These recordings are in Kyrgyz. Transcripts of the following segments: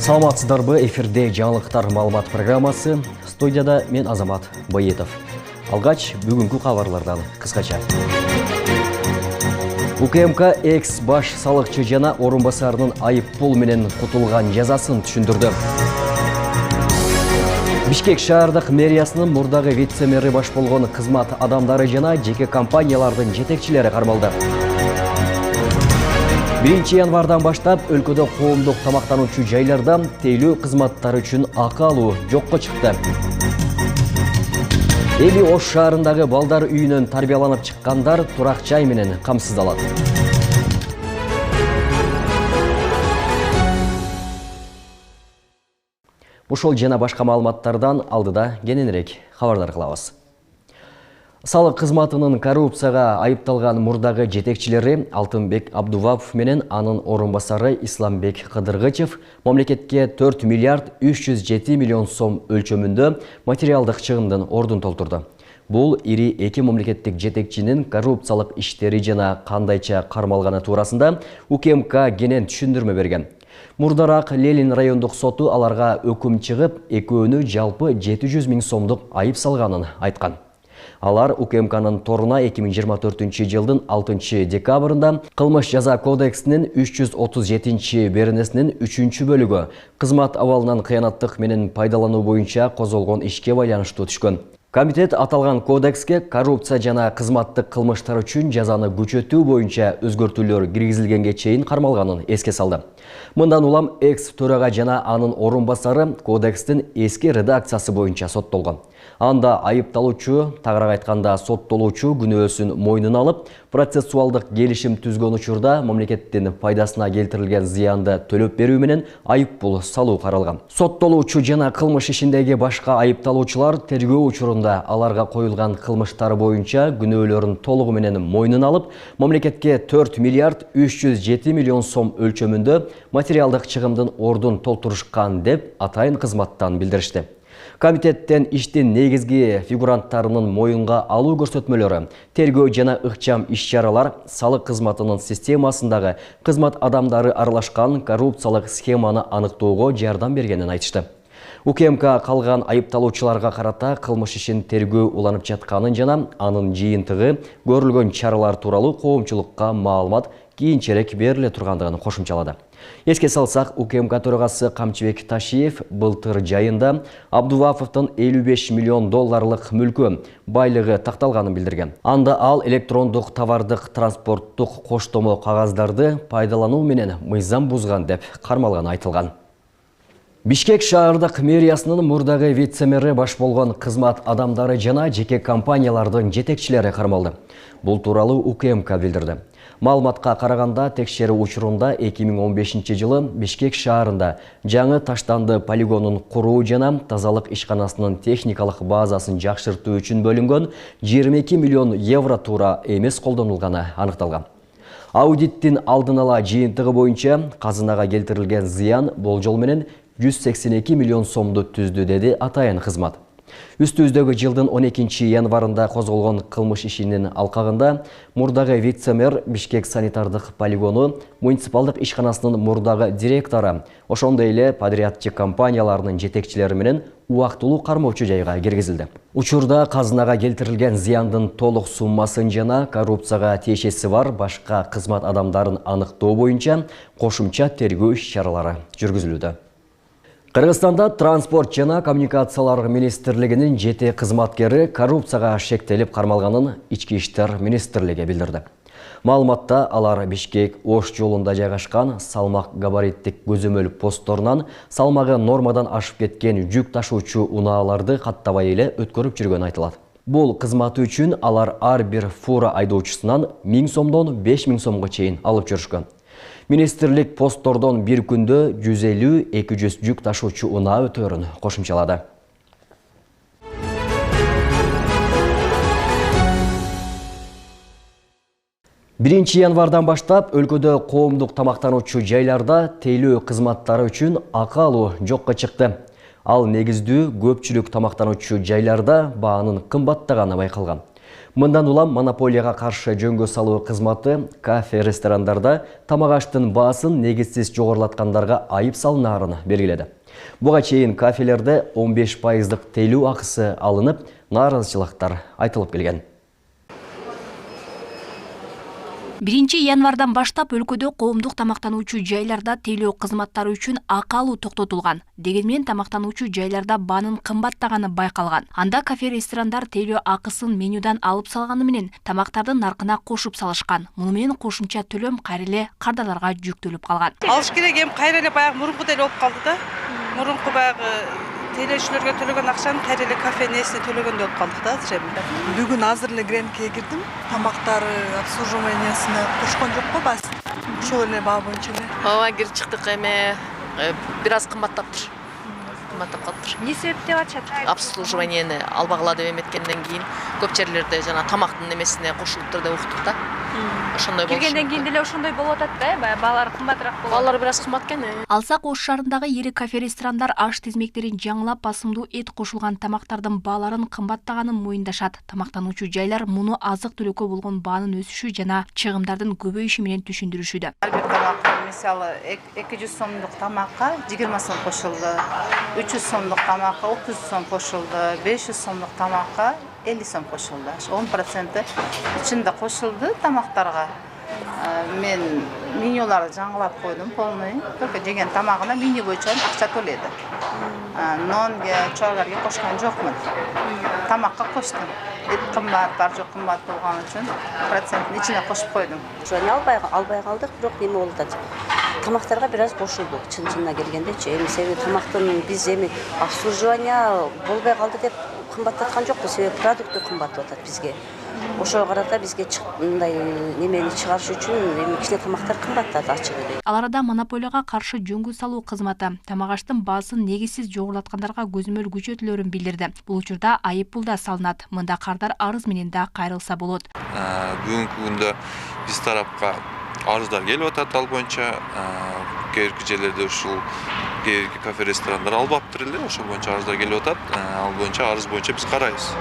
Саламатсыздарбы, эфирде жаңылыктар маалымат программасы. Студияда мен Азамат Байетов. Алгач бүгүнкү кабарлардан кыскача. УКМК экс баш салыкчы жана орун басарынын айып пул менен кутулган жазасын түшүндүрдү. Бишкек шаардык мэриясынын мурдагы вице-мэри баш болгон кызмат адамдары жана жеке компаниялардын жетекчилери кармалды. 1 январдан баштап өлкөдө коомдук тамактануучу жайларда тейлөө кызматтары үчүн акы алуу жокко чыкты. Эли Ош шаарындагы балдар үйүнөн тарбияланып чыккандар турак жай менен камсыздалат. Ушул жана башка маалыматтардан алдыда кененирээк кабардар кылабыз. Салык кызматынын коррупцияга айыпталган мурдагы жетекчилери Алтынбек Абдувапов менен анын орун басары Исламбек Кыдыргычев мамлекетке 4 миллиард 307 миллион сом өлчөмүндө материалдык чыгымдын ордун толтурду. Бул ири эки мамлекеттик жетекчинин коррупциялык иштери жана кандайча кармалганы туурасында УКМК кенен түшүндүрмө берген. Мурдараак Ленин райондук соту аларга өкүм чыгып, экөөнү жалпы 700 миң сомдук айып салганын айткан. Алар УКМКнын торуна 2024 жылдын 6 декабрында Кылмыш жаза кодексинин 337 беренесинин 3 бөлүгү кызмат абалынан кыянаттык менен пайдалануу боюнча козголгон ишке байланыштуу түшкөн. Комитет аталган кодекске коррупция жана кызматтык кылмыштар үчүн жазаны күчөтүү боюнча өзгөртүүлөр киргизилгенге чейин кармалганын эске салды. Мындан улам экс төрага жана анын орун басары кодекстин эски редакциясы боюнча соттолгон. Анда айыпталуучу, тагыраак айтканда соттолуучу күнөөсүн мойнуна алып, процессуалдык келишим түзгөн учурда мамлекеттин пайдасына келтирилген зыянды төлөп берүү менен айып пул салуу каралган. Соттолуучу жана кылмыш ишиндеги башка айыпталуучулар тергөө учурунда аларга коюлган кылмыштар боюнча күнөөлөрүн толугу менен мойнуна алып, мамлекетке 4 миллиард 307 миллион сом өлчөмүндө материалдык чыгымдын ордун толтурушкан деп атайын кызматтан билдиришти. Комитеттен иштин негизги фигуранттарынын моюнга алуу көрсөтмөлөрү, тергөө жана ыкчам иш-чаралар салык кызматынын системасындагы кызмат адамдары аралашкан коррупциялык схеманы аныктоого жардам бергенин айтышты. УКМК калган айыпталуучуларга карата кылмыш ишин тергөө уланып жатканын жана анын жыйынтыгы көрүлгөн чаралар тууралуу коомчулукка маалымат кийинчерээк бериле тургандыгын кошумчалады. Эске салсак, УКМК төрагасы Камчыбек Ташиев былтыр жайында Абдуваповдун 55 миллион долларлык мүлкү байлыгы такталганын билдирген. Анда ал электрондук товардык транспорттук коштомо кагаздарды пайдалануу менен мыйзам бузган деп кармалганы айтылган. Бишкек шаардык мэриясынын мурдагы вице-мэри баш болгон кызмат адамдары жана жеке компаниялардын жетекчилери кармалды. Бул тууралуу УКМК билдирди. Маалыматка караганда текшерүү учурунда 2015 жылы Бишкек шаарында жаңы таштанды полигонун куруу жана тазалык ишканасынын техникалык базасын жакшыртуу үчүн бөлүнгөн 22 миллион евро туура эмес колдонулганы аныкталган. Аудиттин алдын ала жыйынтыгы боюнча казынага келтирилген зыян болжол менен 182 миллион сомду түздү, деди атайын кызмат. Үстүбүздөгү жылдын 12 январында козголгон кылмыш ишинин алкагында мурдагы вице-мэр Бишкек санитардык полигону муниципалдык ишканасынын мурдагы директору, ошондой эле подрядчы компанияларынын жетекчилери менен убактылуу кармоочу жайга киргизилди. Учурда казынага келтирилген зыяндын толук суммасын жана коррупцияга тиешеси бар башка кызмат адамдарын аныктоо боюнча кошумча тергөө иш-чаралары жүргүзүлүүдө. Кыргызстанда транспорт жана коммуникациялар министрлигинин 7 кызматкери коррупцияга шектелип кармалганын Ички иштер министрлиги билдирди. Маалыматта алар Бишкек Ош жолунда жайгашкан салмак габариттик көзөмөл постторунан салмагы нормадан ашып кеткен жүк ташуучу унааларды каттабай эле өткөрүп жүргөнү айтылат. Бул кызматы үчүн алар ар бир фура айдоочусунан 1000 сомдон 5000 сомго чейин алып жүрүшкөн. Министрлик посттордон бир күндө 150-200 жүк ташуучу унаа өтөөрүн кошумчалады. 1 январдан баштап өлкөдө коомдук тамактануучу жайларда тейлөө кызматтары үчүн акы алуу жокко чыкты. Ал негиздүү көпчүлүк тамактануучу жайларда баанын кымбаттаганы байкалган. Мындан улам монополияга каршы жөнгө салуу кызматы кафе-ресторандарда тамак аштын баасын негизсиз жогорулаткандарга айып салынаарын белгиледи. Буга чейин кафелерде 15% тейлөө акысы алынып, нааразычылыктар айтылып келген. 1 январдан баштап өлкөдө коомдук тамактануучу жайларда тейлөө кызматтары үчүн акы алуу токтотулган. Дегенмен тамактануучу жайларда баанын кымбаттаганы байкалган. Анда кафе-ресторандар тейлөө акысын менюдан алып салганы менен тамактардын наркына кошуп салышкан. Муну менен кошумча төлөм кайра эле кардарларга жүктөлүп калган. Алыш керек эми кайра эле баягы мурункудай болуп калды да. Мурунку баягы тейлөөчүлөргө төлөгөн акчаны кайра эле кафе несине төлөгөндөй болуп калдык да азыр эми. Бүгүн азыр эле гренкеге кирдим. Тамактары обслуживаниясына кошкон жокпу баасы? Ошол эле баа боюнча эле. Ооба кирип чыктык эми бир аз кымбаттаптыр. Кымбаттап калыптыр. Эмне себеп деп атышат? Обслуживанияны албагыла деп эметкенден кийин көп жерлерде жана тамактын немесине кошулуптур деп уктук да. Ошондой болуш. Киргенден кийин деле ошондой болуп атат да, баягы баалар кымбатыраак болот. Баалар бир аз кымбат экен. Алсак Ош шаарындагы ири кафе-ресторандар аш тизмектерин жаңылап басымдуу эт кошулган тамактардын бааларын кымбаттаганын моюндашат. Тамактануучу жайлар муну азык-түлүккө болгон баанын өсүшү жана чыгымдардын көбөйүшү менен түшүндүрүшүүдө. Ар бир тамакка мисалы 200 сомдук тамакка 20 сом кошулду. 300 сомдук тамакка 30 сом кошулду. 500 сомдук тамакка 50 сом кошулду. 10% ичинде кошулду тамактарга. Мен менюларды жаңылап койдум полный. Только жеген тамагына меню боюнча акча төлөдү. Нонге, чойгарга кошкон жокмун. Тамакка коштум. Эт кымбат, бар жок кымбат болгон үчүн проценттин ичине кошуп койдум. Албай калдык, бирок эме болуп атат. Тамактарга бир аз кошулду, чын-чынына келгендечи. Эми себеби тамактын биз эми обслуживание болбой калды деп кымбаттаткан жокпуз, себеби продукты кымбаттап атат бизге. Ошого карата бизге мындай немени чыгарыш үчүн эми кичине тамактар кымбаттады ачык эле. Ал арада монополияга каршы жөнгө салуу кызматы тамак аштын баасын негизсиз жогорулаткандарга көзөмөл күчөтүлөрүн билдирди. Бул учурда айып пул да салынат. Мында кардар арыз менен да кайрылса болот. Бүгүнкү күндө биз тарапка арыздар келип атат ал боюнча. Кээинки жерлерде ушул кээинки кафе-ресторандар албаптыр эле, ошол боюнча арыздар келип атат. Ал боюнча арыз боюнча биз карайбыз.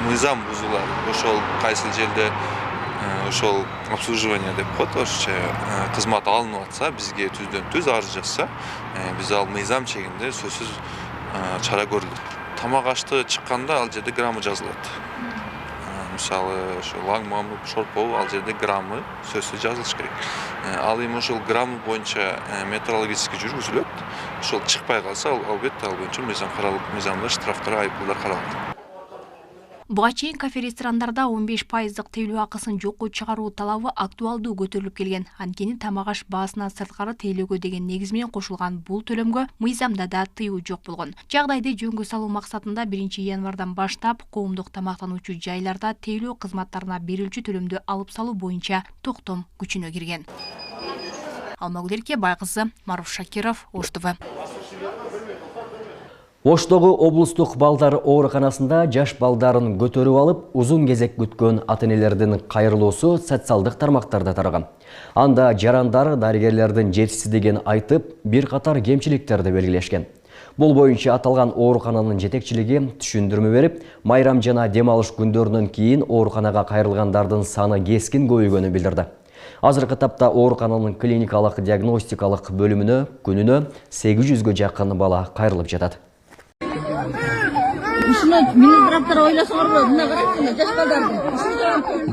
Мыйзам бузулат. Ошол кайсы жерде ошол обслуживание деп коет, орусча кызмат алынып атса, бизге түздөн-түз арыз жазса, биз ал мыйзам чегинде сөзсүз чара көрүлөт. Тамак ашты чыкканда ал жерде граммы жазылат. Мисалы, ошол лаңмам, шорпо, ал жерде граммы сөзсүз жазылыш керек. Ал эми ошол граммы боюнча метрологический жүргүзүлөт. Ошол чыкпай калса, албетте ал боюнча мыйзам каралып, мыйзамда штрафтар, айыппулдар каралат. Буга чейин кафе-ресторандарда 15% тейлөө акысын жокко чыгаруу талабы актуалдуу көтөрүлүп келген. Анткени тамак аш баасына сырткары тейлөөгө деген негиз менен кошулган бул төлөмгө мыйзамда да тыюу жок болгон. Жагдайды жөнгө салуу максатында 1 январдан баштап коомдук тамактануучу жайларда тейлөө кызматтарына берилчү төлөмдү алып салуу боюнча токтом күчүнө кирген. Алмагүл Эрке Байкызы, Маруф Шакиров, Ош ТВ. Оштогу облустук балдар ооруканасында жаш балдарын көтөрүп алып, узун кезек күткөн ата-энелердин кайрылуусу социалдык тармактарда тараган. Анда жарандар дарыгерлердин жетишсиздигин айтып, бир катар кемчиликтерди белгилешкен. Бул боюнча аталган оорукананын жетекчилиги түшүндүрмө берип, майрам жана дем алыш күндөрүнөн кийин ооруканага кайрылгандардын саны кескин көбөйгөнүн билдирди. Азыркы тапта оорукананын клиникалык диагностикалык бөлүмүнө күнүнө 800гө жакын бала кайрылып жатат.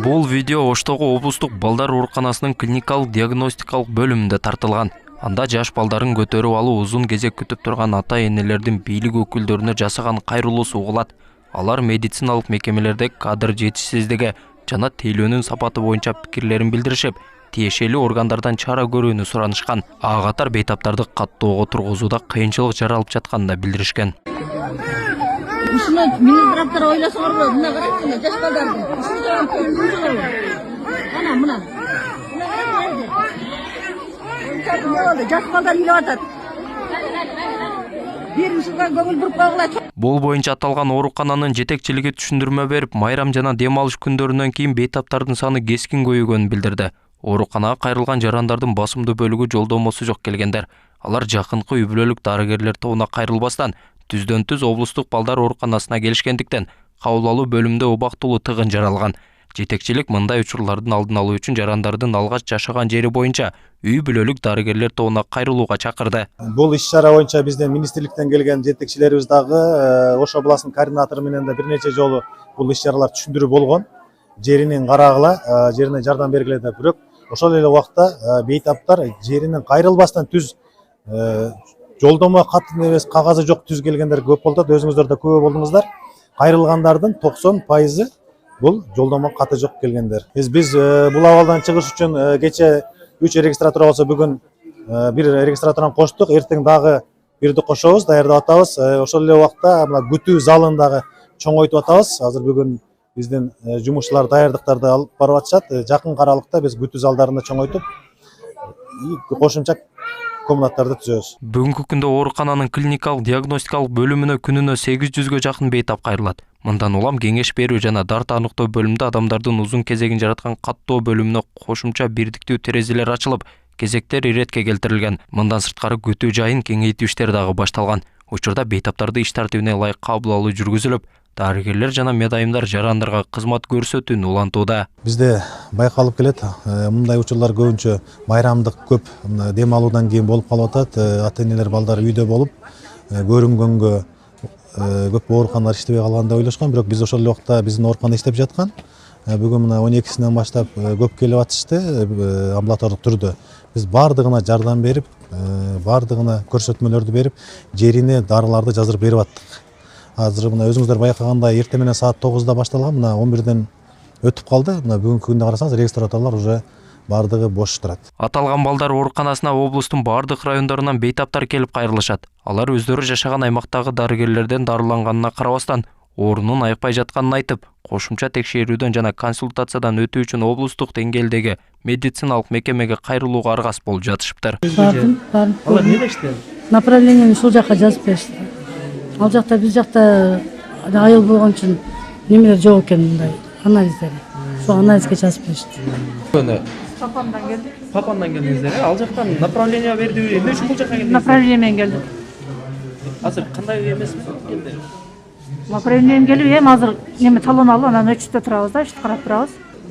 Бул видео Оштогу облустук балдар ооруканасынын клиникалык диагностикалык бөлүмүндө тартылган. Анда жаш балдарын көтөрүп алуу узун кезек күтүп турган ата-энелердин бийлик өкүлдөрүнө жасаган кайрылуусу угулат. Алар медициналык мекемелерде кадр жетишсиздиги жана тейлөөнүн сапаты боюнча пикирлерин билдиришип, тиешелүү органдардан чара көрүүнү суранышкан. Ага катар бейтаптарды каттоого тургузууда кыйынчылык жаралып жатканын да билдиришкен. Ушуну министрлер ойлосоңор, мына караңыздар, жаш балдарды. Мына. Жаш балдар үйлөп атат. Бул боюнча аталган оорукананын жетекчилиги түшүндүрмө берип, майрам жана дем алыш күндөрүнөн кийин бейтаптардын саны кескин көбөйгөнүн билдирди. Ооруканага кайрылган жарандардын басымдуу бөлүгү жолдомосу жок келгендер. Алар жакынкы үй бүлөлүк дарыгерлер тобуна кайрылбастан түздөн-түз облустук балдар ооруканасына келишкендиктен, кабыл алуу бөлүмүндө убактылуу тыгын жаралган. Жетекчилик мындай учурлардын алдын алуу үчүн жарандардын алгач жашаган жери боюнча үй бүлөлүк дарыгерлер тобуна кайрылууга чакырды. Бул иш-чара боюнча биздин министрликтен келген жетекчилерибиз дагы Ош областынын координатору менен да бир нече жолу бул иш-чаралар түшүндүрүү болгон. Жеринин карагыла, жерине жардам бергиле деп. Бирок ошол эле убакта бейтаптар жеринен кайрылбастан түз жолдомо кат эмес кагазы жок түз келгендер көп болду. Өзүңүздөр да күбө болдуңуздар. Кайрылгандардын 90% бул жолдомо каты жок келгендер. Биз бул абалдан чыгыш үчүн кече 3 регистратура болсо бүгүн бир регистратураны коштук. Эртең дагы бирди кошобуз, даярдап атабыз. Ошол эле убакта мына күтүү залын дагы чоңойтуп атабыз. Азыр бүгүн биздин жумушчулар даярдыктарды алып барып атышат. Жакын аралыкта биз күтүү залдарын да чоңойтуп кошумча комнаттарды түзөбүз. Бүгүнкү күндө оорукананын клиникалык диагностикалык бөлүмүнө күнүнө 800гө жакын бейтап кайрылат. Мындан улам кеңеш берүү жана дарт аныктоо бөлүмүндө адамдардын узун кезегин жараткан каттоо бөлүмүнө кошумча бирдиктүү терезелер ачылып, кезектер иретке келтирилген. Мындан сырткары күтүү жайын кеңейтүү иштери дагы башталган. Учурда бейтаптарды иш тартибине ылайык кабыл алуу жүргүзүлүп, дарыгерлер жана медайымдар жарандарга кызмат көрсөтүүнү улантууда. Бизде байкалып келет, мындай учурлар көбүнчө байрамдык көп дем алуудан кийин болуп калып атат. Ата-энелер балдар үйдө болуп, көрүнгөнгө көп ооруканалар иштебей калган деп ойлошкон, бирок биз ошол убакта биздин оорукана иштеп жаткан. Бүгүн мына 12-синен баштап көп келип атышты амбулатордук түрдө. Биз бардыгына жардам берип, бардыгына көрсөтмөлөрдү берип, жерине дарыларды жаздырып берип аттык. Азыр мына өзүңүздөр байкагандай эртең менен саат 9-да башталган, мына 11-ден өтүп калды. Мына бүгүнкү күндө карасаңыз регистратурлар уже бардыгы бош турат. Аталган балдар ооруканасына облустун бардык райондорунан бейтаптар келип кайрылышат. Алар өздөрү жашаган аймактагы дарыгерлерден дарыланганына карабастан, оорунун айыкпай жатканын айтып, кошумча текшерүүдөн жана консультациядан өтүү үчүн облустук деңгээлдеги медициналык мекемеге кайрылууга аргас болуп жатышыптыр. Алар эмне дештер? Направлениени ушул жака жазып беришти. Ал жакта биз жакта айыл болгон үчүн немелер жок экен, мындай анализдер. Ошо анализге жазып беришти. Папамдан келдик. Папамдан келдиңиздер, ал жактан направление берди. Эмне үчүн бул жака келдиңиз? Направление менен келдик. Азыр кандай эмесиз келди? Направление келип, эми азыр неме талон алып, анан өчтө турабыз да, өчтө карап турабыз.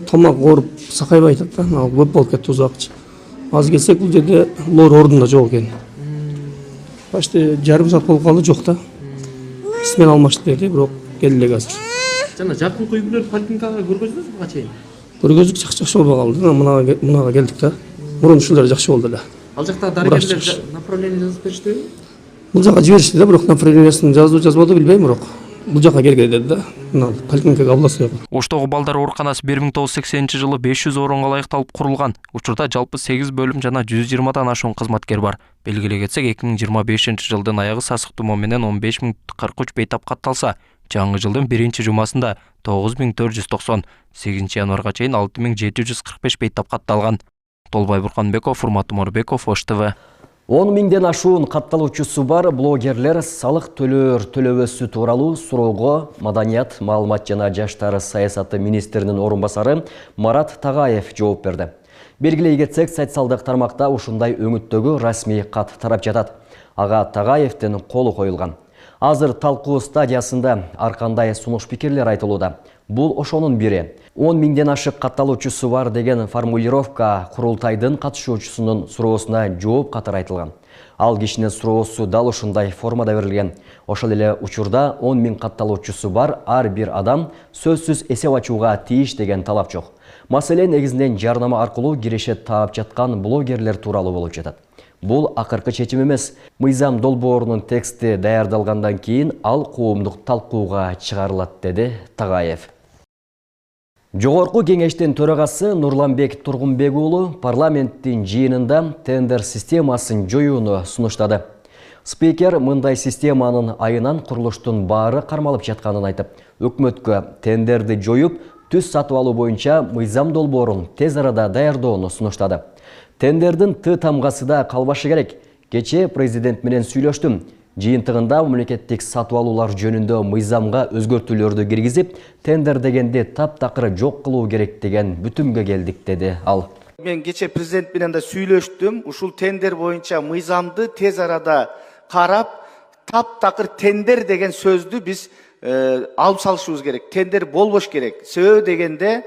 Тамак ооруп сакайбай атат да, ал көп болуп кетти узакчы. Аз келсек бул жерде лор ордунда жок экен. Почти жарым саат болуп калды, жок да. Смена алмашты деди, бирок келди элек азыр. Жана жакынкы үй бүлөлүк поликлиникага көргөздүңүзбү буга чейин? Көргөздүк, жакшы болбой калды. Мунага келдик да. Мурун ушулар жакшы болду эле. Ал жакта дарыгерлер направление жазып бериштиби? Бул жака жиберишти да, бирок направлениесин жазбады билбейм, бирок бул жака келгиле деди да. Мына поликлиникага областойго. Оштогу балдар ооруканасы 1980-жылы 500 орунга ылайыкталып курулган. Учурда жалпы 8 бөлүм жана 120дан ашуун кызматкер бар. Белгилей кетсек, 2025-жылдын аягы сасык тумоо менен 15043 бейтап катталса, жаңы жылдын 1-жумасында 9490, 8-январга чейин 6745 бейтап катталган. Толбай Бурканбеков, Урмат Умарбеков, Ош ТВ. 10 миңден ашуун катталуучусу бар блогерлер салык төлөбөсү тууралуу суроого Маданият, маалымат жана жаштар саясаты министринин орун басары Марат Тагаев жооп берди. Белгилей кетсек, социалдык тармакта ушундай өңүттөгү расмий кат тарап жатат. Ага Тагаевдин колу коюлган. Азыр талкуу стадиясында ар кандай сунуш пикирлер айтылууда. Бул ошонун бири. 10 миңден ашык катталуучусу бар деген формулировка курултайдын катышуучусунун суроосуна жооп катары айтылган. Ал кишинин суроосу дал ушундай формада берилген. Ошол эле учурда 10 миң катталуучусу бар ар бир адам сөзсүз эсеп ачууга тийиш деген талап жок. Маселе негизинен жарнама аркылуу кирешет таап жаткан блогерлер тууралуу болуп жатат. Бул акыркы чечим эмес. Мыйзам долбоорунун тексти даярдалгандан кийин ал коомдук талкууга чыгарылат, деди Тагаев. Жогорку кеңештин төрагасы Нурланбек Тургунбек уулу парламенттин жыйынында тендер системасын жоюуну сунуштады. Спикер мындай системанын айынан курулуштун баары кармалып жатканын айтып, өкмөткө тендерди жоюп, түз сатып алуу боюнча мыйзам долбоорун тез арада даярдоону сунуштады. Тендердин тамгасы да калбашы керек. Кече президент менен сүйлөштүм. Жыйынтыгында мамлекеттик сатып алуулар жөнүндө мыйзамга өзгөртүүлөрдү киргизип, тендер дегенди таптакыр жок кылуу керек деген бүтүмгө келдик, деди ал. Мен кече президент менен да сүйлөштүм. Ушул тендер боюнча мыйзамды тез арада карап, таптакыр тендер деген сөздү биз алып салышыбыз керек. Тендер болбош керек. Себеби дегенде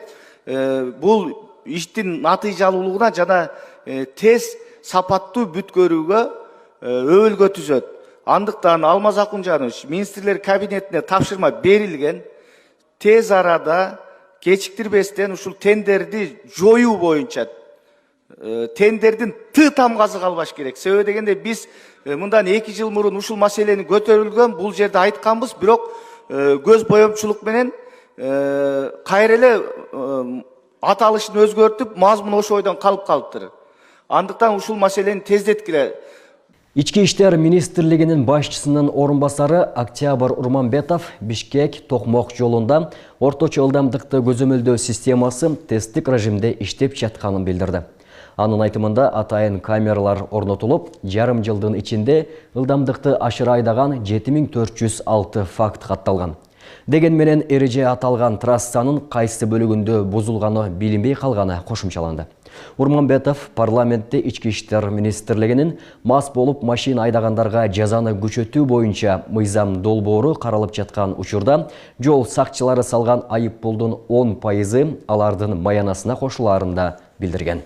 бул иштин натыйжалуулугуна жана тез сапаттуу бүткөрүүгө өбөлгө түзөт. Андыктан Алмаз Акунжанович министрлер кабинетине тапшырма берилген, тез арада кечиктирбестен ушул тендерди жоюу боюнча тендердин тамгасы калбаш керек. Себеби дегенде биз мындан 2 жыл мурун ушул маселени көтөрүлгөн, бул жерде айтканбыз, бирок көз боемчулук менен кайра эле аталышын өзгөртүп, мазмун ошо ойдон калып калыптыр. Андыктан ушул маселени тездеткиле. Ички иштер министрлигинин башчысынын орунбасары Октябрь Урманбетов Бишкек Токмок жолунда орточо ылдамдыкты көзөмөлдөө системасы тесттик режимде иштеп жатканын билдирди. Анын айтымында атайын камералар орнотулуп, жарым жылдын ичинде ылдамдыкты ашыра айдаган 7406 факт катталган. Деген менен эреже аталган трассанын кайсы бөлүгүндө бузулганы билинбей калганы кошумчаланды. Урманбетов парламентте ички иштер министрлигинин мас болуп машина айдагандарга жазаны күчөтүү боюнча мыйзам долбоору каралып жаткан учурда жол сакчылары салган айып пулдун 10% алардын маянасына кошулаарын да билдирген.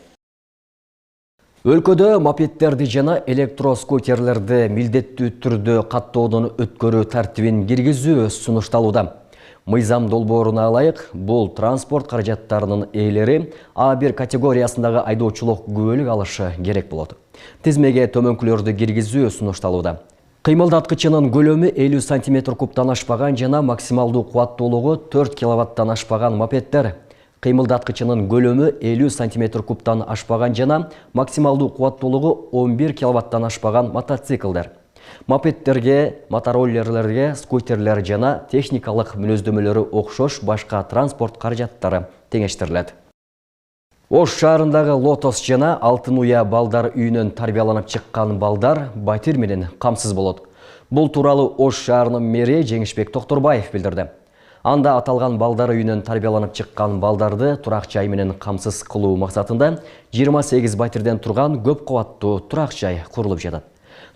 Өлкөдө мопеддерди жана электроскутерлерди милдеттүү түрдө каттоодон өткөрүү тартибин киргизүү сунушталууда. Мыйзам долбооруна ылайык, бул транспорт каражаттарынын ээлери А1 категориясындагы айдоочулук күбөлүк алышы керек болот. Тизмеге төмөнкүлөрдү киргизүү сунушталууда. Кыймылдаткычынын көлөмү 50 см кубтан ашпаган жана максималдуу кубаттуулугу 4 киловаттан ашпаган мопеддер. Кыймылдаткычынын көлөмү 50 см кубтан ашпаган жана максималдуу кубаттуулугу 11 киловаттан ашпаган мотоциклдер. Мопеддерге, мотороллерлерге, скутерлер жана техникалык мүнөздөмөлөрү окшош башка транспорт каражаттары теңештирилет. Ош шаарындагы Лотос жана Алтын Уя балдар үйүнөн тарбияланып чыккан балдар батир менен камсыз болот. Бул тууралуу Ош шаарынын мэри Жеңишбек Токторбаев билдирди. Анда аталган балдар үйүнөн тарбияланып чыккан балдарды турак жай менен камсыз кылуу максатында 28 батирден турган көп кабаттуу турак жай курулуп жатат.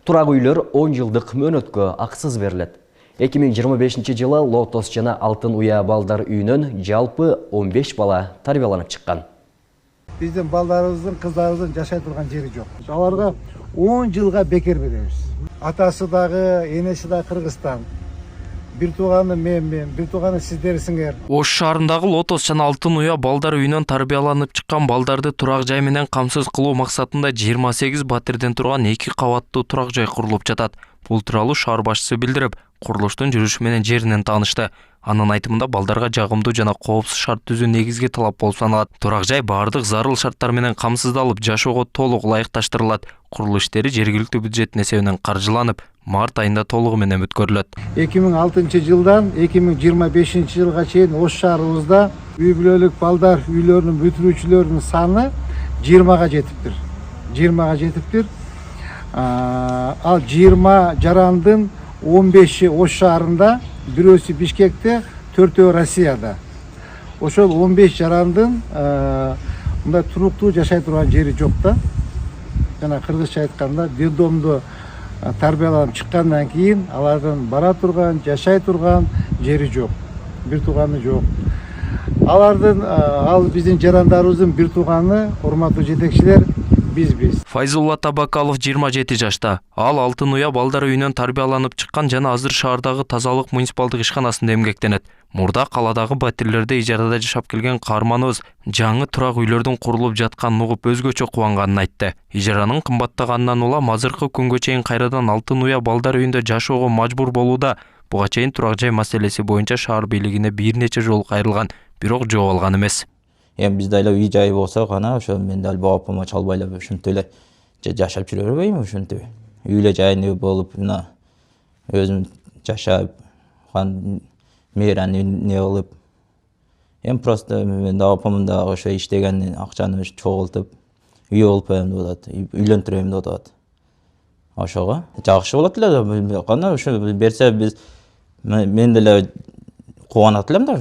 Турак үйлөр 10 жылдык мөөнөткө акысыз берилет. 2025 жылы Лотос жана Алтын Уя балдар үйүнөн жалпы 15 бала тарбияланып чыккан. Биздин балдарыбыздын, кыздарыбыздын жашай турган жери жок. Аларга 10 жылга бекер беребиз. Атасы дагы, энеси дагы Кыргызстан. Бир тууганы мен, бир тууганы сиздерсиңер. Ош шаарындагы Лотос жана Алтын Уя балдар үйүнөн тарбияланып чыккан балдарды турак жай менен камсыз кылуу максатында 28 батирден турган 2 кабаттуу турак жай курулуп жатат. Бул тууралуу шаар башчысы билдирип, курулуштун жүрүшү менен жеринен таанышты. Анын айтымында балдарга жагымдуу жана коопсуз шарт түзүү негизги талап болуп саналат. Турак жай баардык зарыл шарттар менен камсыздалып, жашоого толук ылайыкташтырылат. Курулуш иштери жергиликтүү бюджеттин эсебинен каржыланып, март айында толугу менен өткөрүлөт. 2006 жылдан 2025 жылга чейин Ош шаарыбызда үй бүлөлүк балдар үйлөрүнүн бүтүрүүчүлөрүнүн саны 20га жетиптир. 20га жетиптир. Ал 20 жарандын 15-и Ош шаарында, бирөөсү Бишкекте, 4-өө Россияда. Ошол 15 жарандын мындай туруктуу жашай турган жери жок да. Жана кыргызча айтканда, детдомдо тарбияланып чыккандан кийин алардын бара турган, жашай турган жери жок. Бир тууганы жок. Алардын ал биздин жарандарыбыздын бир тууганы, урматтуу жетекчилер, биз. Файзулла Табакалов 27 жашта. Ал Алтын Уя балдар үйүнөн тарбияланып чыккан жана азыр шаардагы тазалык муниципалдык ишканасында эмгектенет. Мурда каладагы батирлерде ижарада жашап келген каарманыбыз жаңы турак үйлөрдүн курулуп жатканын угуп өзгөчө кубанганын айтты. Ижаранын кымбаттаганынан улам азыркы күнгө чейин кайрадан Алтын Уя балдар үйүндө жашоого мажбур болууда. Буга чейин турак жай маселеси боюнча шаар бийлигине бир нече жолу кайрылган, бирок жооп алган эмес. Бизде эле үй жай болсо гана ошо мен дал бапама чалбайлап ушинтип эле жашап жүрө бербейм ушинтип. Үйлө жайны болуп, мына өзүм жашап, мээрани не кылып. Просто мен бапамын да ошо иштеген акчаны чогултуп, үй болуп коем деп атат, үйлөнтүрөм деп атат. Ошого жакшы болот эле, кана ошо берсе биз мен деле кубанат элем да,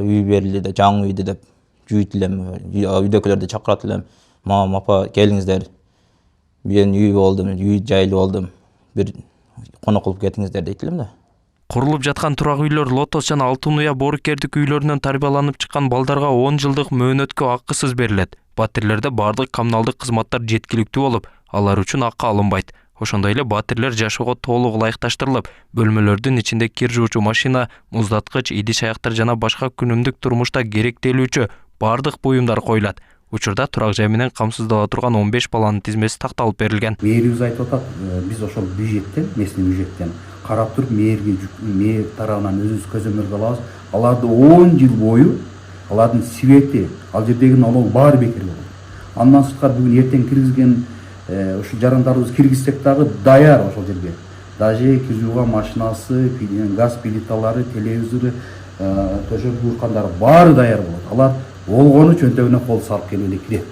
үй берилди да, жаңы үйдү деп. Жүйт элем, үйдөкүлөрдү чакырат элем. Мама, апа, келиңиздер. Мен үй болдум, үй жайлуу болдум. Бир конок кылып кетиңиздер дейт элем да. Курулуп жаткан турак үйлөр Лотос жана Алтын Уя боорукердик үйлөрүнөн тарбияланып чыккан балдарга 10 жылдык мөөнөткө акысыз берилет. Батирлерде бардык коммуналдык кызматтар жеткиликтүү болуп, алар үчүн акы алынбайт. Ошондой эле батирлер жашоого толук ылайыкташтырылып, бөлмөлөрдүн ичинде кир жуучу машина, муздаткыч, идиш-аяктар жана башка күнүмдүк турмушта керектелүүчү бардык буюмдар коюлат. Учурда турак жай менен камсыздала турган 15 баланын тизмеси такталып берилген. Мэрибиз айтып атат, биз ошол бюджеттен, местный бюджеттен карап туруп мэр тарабынан өзүбүз көзөмөлгө алабыз. Аларды 10 жыл бою алардын свети, ал жердеги налог баары бекер болот. Андан сырткары бүгүн эртең киргизген ушу жарандарыбыз киргизсек дагы даяр ошол жерге. Даже киргизүүгө машинасы, газ плиталары, телевизору, төшөк буркандары баары даяр болот. Алар болгону чөнтөгүнө кол салып келип эле кирет.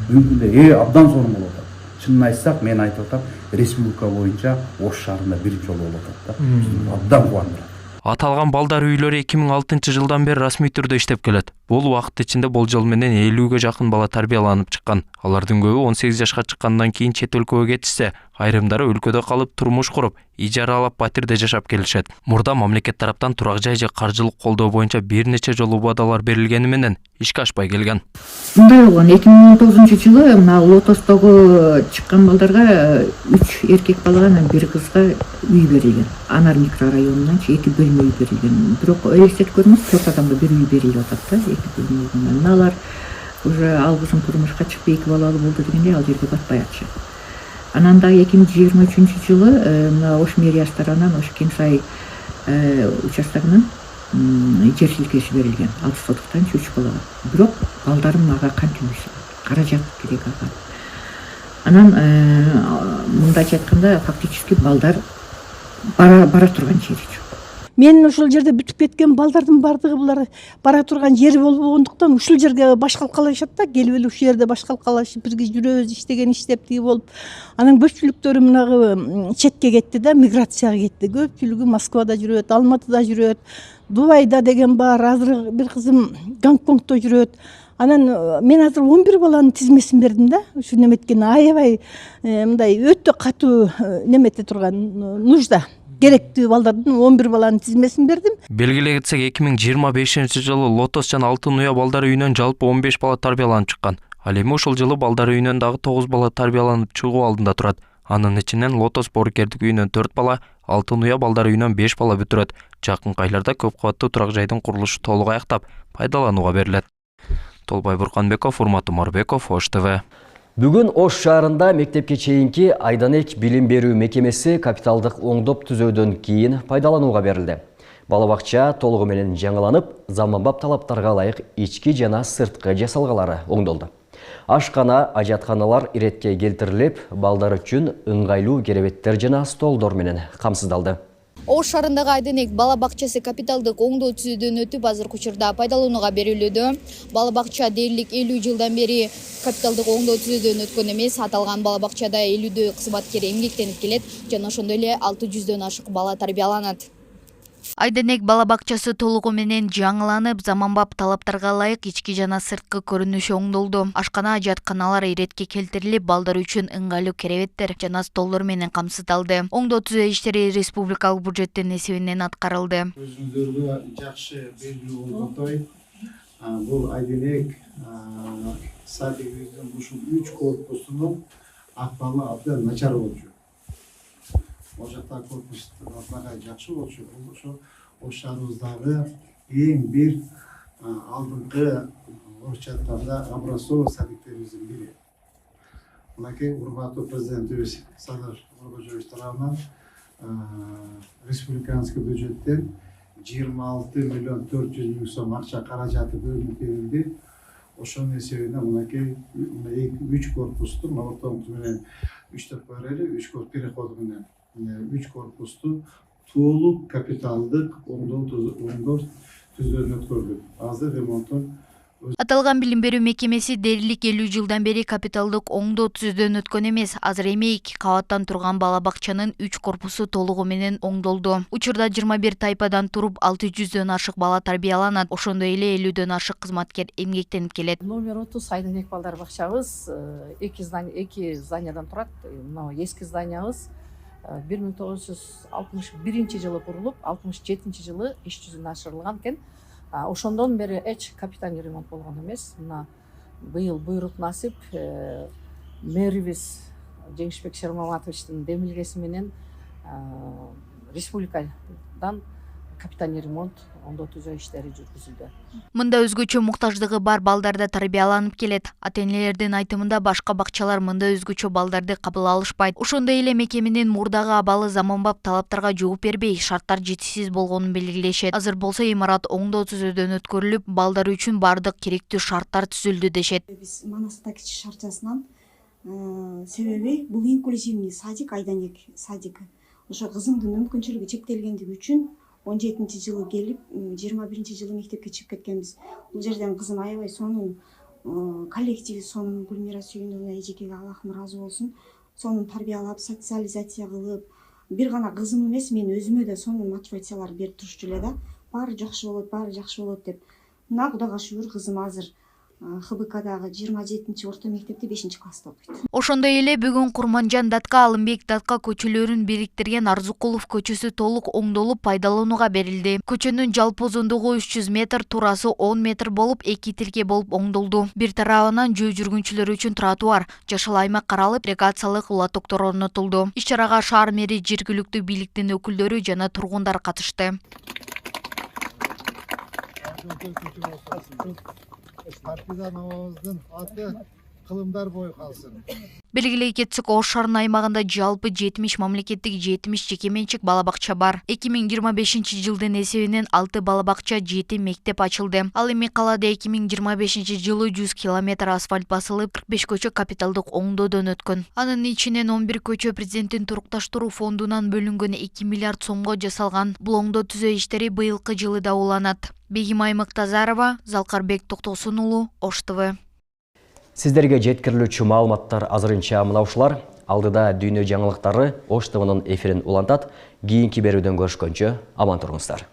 Бүгүн күндө абдан сонун болуп атат. Чынын айтсак, мен айтып атам, республика боюнча Ош шаарында биринчи жолу болуп атат да. Абдан кубандырат. Аталган балдар үйлөрү 2006 жылдан бери расмий түрдө иштеп келет. Бул убакыт ичинде болжол менен 50ге жакын бала тарбияланып чыккан. Алардын көбү 18 жашка чыккандан кийин чет өлкөгө кетишсе, айрымдары өлкөдө калып турмуш куруп, ижара алып батирде жашап келишет. Мурда мамлекет тараптан турак жай же каржылык колдоо боюнча бир нече жолу убадалар берилгени менен ишке ашпай келген. Мындай болгон 2019-жылы мына Лотостогу чыккан балдарга 3 эркек балага менен 1 кызга үй берилген. Анар микрорайонунан 2 бөлмө үй берилген. Бирок элестетип көрүңүз, 4 адамга 1 үй берилип атат да, 2 бөлмө. Алар уже ал кызым турмушка чыкты, 2 балалы болду дегенде ал жерге батпай атышат. Анан да 2023-жылы мына Ош мэриясы тарабынан Ош Кеңсай участогунан жер тилкеси берилген. 6 сотуктан 3 балага. Бирок балдарым ага кантип үйсүн? Каражат керек ага. Анан мындайча айтканда фактически балдар бара турган жери жок. Мен ушул жерде бүтүп кеткен балдардын бардыгы булар бара турган жери болгондуктан ушул жерге баш калкалашат да, келип эле ушул жерде баш калкалашып бирге жүрөбүз, иштеген иштептиги болуп. Анын көпчүлүктөрү мынагы четке кетти да, миграцияга кетти. Көпчүлүгү Москвада жүрөт, Алматыда жүрөт, Дубайда деген бар, азыр бир кызым Гонконгдо жүрөт. Анан мен азыр 11 баланын тизмесин бердим да. Ушу неметкен аябай мындай өтө катуу немете турган нужда. Керектүү балдардын 11 баланын тизмесин бердим. Белгилей кетсек, 2025-жылы Лотос жана Алтын Уя балдар үйүнөн жалпы 15 бала тарбияланып чыккан. Ал эми ушул жылы балдар үйүнөн дагы 9 бала тарбияланып чыгуу алдында турат. Анын ичинен Лотос боорукердик үйүнөн 4 бала, Алтын Уя балдар үйүнөн 5 бала бүтүрөт. Жакын айларда көп кабаттуу турак жайдын курулушу толук аяктап, пайдаланууга берилет. Толбай Бурканбеков, Урмат Умарбеков, Ош ТВ. Бүгүн Ош шаарында мектепке чейинки Айданек билим берүү мекемеси капиталдык оңдоп түзөөдөн кийин пайдаланууга берилди. Бала бакча толугу менен жаңыланып, заманбап талаптарга ылайык ички жана сырткы жасалгалары оңдолду. Ашкана, ажатканалар иретке келтирилип, балдар үчүн ыңгайлуу керебеттер жана столдор менен камсыздалды. Ош шаарындагы Айданек бала бакчасы капиталдык оңдоо түзүүдөн өтүп, азыркы учурда пайдаланууга берилүүдө. Бала бакча дээрлик 50 жылдан бери капиталдык оңдоо түзүүдөн өткөн эмес. Аталган бала бакчада 50дөй кызматкер эмгектенип келет жана ошондой эле 600дөн ашык бала тарбияланат. Айданек бала бакчасы толугу менен жаңыланып, заманбап талаптарга ылайык ички жана сырткы көрүнүшү оңдолду. Ашкана, ажатканалар иретке келтирилип, балдар үчүн ыңгайлуу керебеттер жана столдор менен камсыздалды. Оңдоо түзөө иштери республикалык бюджеттин эсебинен аткарылды. Өзүңүздөргө жакшы белгилүү болгондой, бул Айданек садыбыздын ушул 3 корпусунун акыбалы абдан начар болчу. Ол жакта корпустун акыбалы жакшы болчу. Ошо Ош шаарыбыздагы эң бир алдыңкы орусча айтканда образцовый садиктерибиздин бири. Мынакей урматтуу президентибиз Садыр Нуркожоевич тарабынан республиканский бюджеттен 26 миллион 400 миң сом акча каражаты бөлүнүп берилди. Ошонун эсебинен мынакей 3 корпустун ортоңку менен 3 деп көрөлү, 3 корпус переходу менен 3 корпусту толук капиталдык оңдоо түзөөдөн өткөрдүк. Азыр ремонтун Аталган билим берүү мекемеси дээрлик 50 жылдан бери капиталдык оңдоо түзөөдөн өткөн эмес. Азыр эми 2 кабаттан турган бала бакчанын 3 корпусу толугу менен оңдолду. Учурда 21 тайпадан туруп 600дөн ашык бала тарбияланат. Ошондой эле 50дөн ашык кызматкер эмгектенип келет. Номер 30 Айданек балдар бакчабыз 2 зданиядан турат. Мына эски зданиябыз 1961 жылы курулуп 67 жылы иш жүзүнө ашырылган экен. Ошондон бери эч капитальный ремонт болгон эмес. Мына быйыл буйрук насип мэрибиз Жеңишбек Шермаматовичтин демилгеси менен республикадан капитальный ремонт оңдоо түзөө иштери жүргүзүлдү. Мында өзгөчө муктаждыгы бар балдарда тарбияланып келет. Ата-энелердин айтымында башка бакчалар мында өзгөчө балдарды кабыл алышпайт. Ошондой эле мекеменин мурдагы абалы заманбап талаптарга жооп бербей, шарттар жетишсиз болгонун белгилешет. Азыр болсо имарат оңдоо түзөөдөн өткөрүлүп, балдар үчүн бардык керектүү шарттар түзүлдү дешет. Биз Манасда кичи шарчасынан себеби бул инклюзивный садик, Айданек садик. Ошо кызымдын мүмкүнчүлүгү чектелгендиги үчүн 17 жылы келип, 21 жылы мектепке чыгып кеткенбиз. Бул жерден кызым аябай сонун коллективи, сонун Гүлмира Сүйүновна эжекеге Аллахым ыраазы болсун, сонун тарбиялап, социализация кылып, бир гана кызым эмес, мен өзүмө да сонун мотивациялар берип турчу эле да. Баары жакшы болот деп. Мына Кудайга шүгүр, кызым азыр ХБКдагы 27 орто мектепте 5 класста окуйт. Ошондой эле бүгүн Курманжан Датка, Алымбек Датка көчөлөрүн бириктирген Арзукулов көчөсү толук оңдолуп пайдаланууга берилди. Көчөнүн жалпы узундугу 300 метр, турасы 10 метр болуп, 2 тилке болуп оңдолду. Бир тарабынан жөө жүргүнчүлөр үчүн тротуар, жашыл аймак каралып, ирригациялык лотоктор орнотулду. Иш-чарага шаар мэри, жергиликтүү бийликтин өкүлдөрү жана тургундар катышты. Партизаныбыздын аты кылымдар бою калсын. Белгилей кетсек, Ош шаарынын аймагында жалпы 70 мамлекеттик, 70 жекеменчик балабакча бар. 2025 жылдын эсебинен 6 балабакча, 7 мектеп ачылды. Ал эми калаада 2025 жылы 100 километр асфальт басылып, 45 көчө капиталдык оңдоодон өткөн. Анын ичинен 11 көчө президенттин турукташтыруу фондунан бөлүнгөн 2 миллиард сомго жасалган. Бул оңдоо түзөө иштери быйылкы жылы да уланат. Бегимай Мыктазарова, Залкарбек Токтосун уулу, Ош ТВ. Сиздерге жеткирилүүчү маалыматтар азырынча мынаушулар. Алдыда дүйнө жаңылыктары Ош ТВнын эфирин улантат. Кийинки берүүдөн көрүшкөнчө аман туруңуздар.